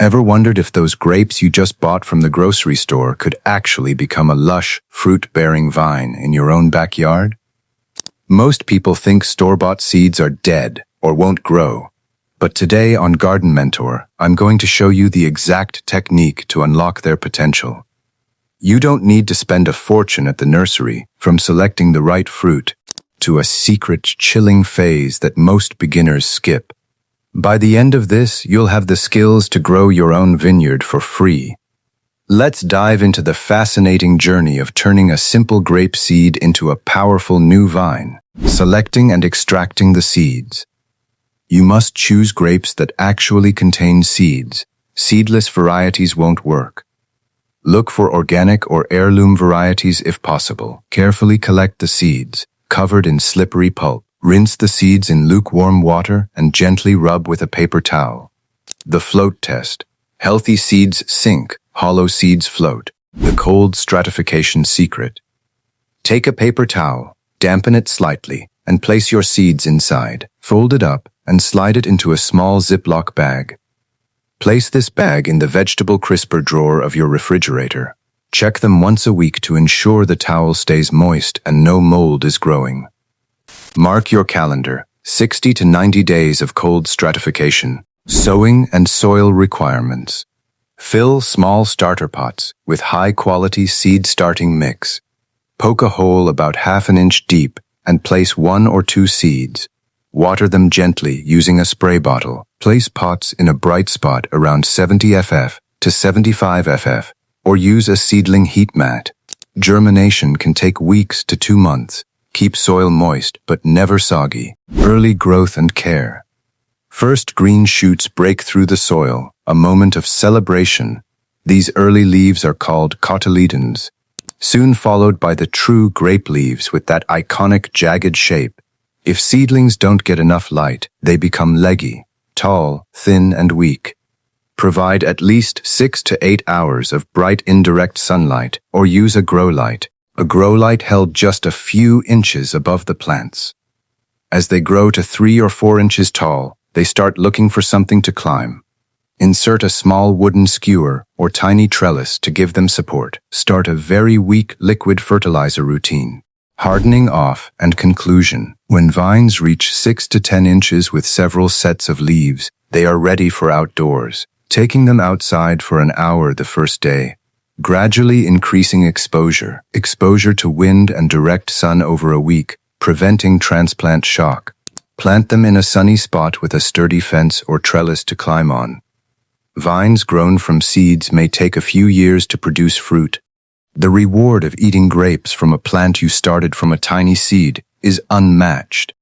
Ever wondered if those grapes you just bought from the grocery store could actually become a lush, fruit-bearing vine in your own backyard? Most people think store-bought seeds are dead or won't grow. But today on Garden Mentor, I'm going to show you the exact technique to unlock their potential. You don't need to spend a fortune at the nursery, from selecting the right fruit to a secret, chilling phase that most beginners skip. By the end of this, you'll have the skills to grow your own vineyard for free. Let's dive into the fascinating journey of turning a simple grape seed into a powerful new vine. Selecting and extracting the seeds. You must choose grapes that actually contain seeds. Seedless varieties won't work. Look for organic or heirloom varieties if possible. Carefully collect the seeds, covered in slippery pulp. Rinse the seeds in lukewarm water and gently rub with a paper towel. The float test. Healthy seeds sink, hollow seeds float. The cold stratification secret. Take a paper towel, dampen it slightly, and place your seeds inside. Fold it up and slide it into a small Ziploc bag. Place this bag in the vegetable crisper drawer of your refrigerator. Check them once a week to ensure the towel stays moist and no mold is growing. Mark your calendar, 60 to 90 days of cold stratification, sowing and soil requirements. Fill small starter pots with high-quality seed starting mix. Poke a hole about ½ an inch deep and place 1 or 2 seeds. Water them gently using a spray bottle. Place pots in a bright spot around 70 ff to 75 ff, or use a seedling heat mat. Germination can take weeks to 2 months. Keep soil moist but never soggy. Early growth and care. First green shoots break through the soil, a moment of celebration. These early leaves are called cotyledons, soon followed by the true grape leaves with that iconic jagged shape. If seedlings don't get enough light, they become leggy, tall, thin, and weak. Provide at least 6 to 8 hours of bright indirect sunlight or use a grow light. A grow light held just a few inches above the plants. As they grow to 3 or 4 inches tall, they start looking for something to climb. Insert a small wooden skewer or tiny trellis to give them support. Start a very weak liquid fertilizer routine. Hardening off and conclusion. When vines reach 6 to 10 inches with several sets of leaves, they are ready for outdoors. Taking them outside for an hour the first day. Gradually increasing exposure to wind and direct sun over a week, preventing transplant shock. Plant them in a sunny spot with a sturdy fence or trellis to climb on. Vines grown from seeds may take a few years to produce fruit. The reward of eating grapes from a plant you started from a tiny seed is unmatched.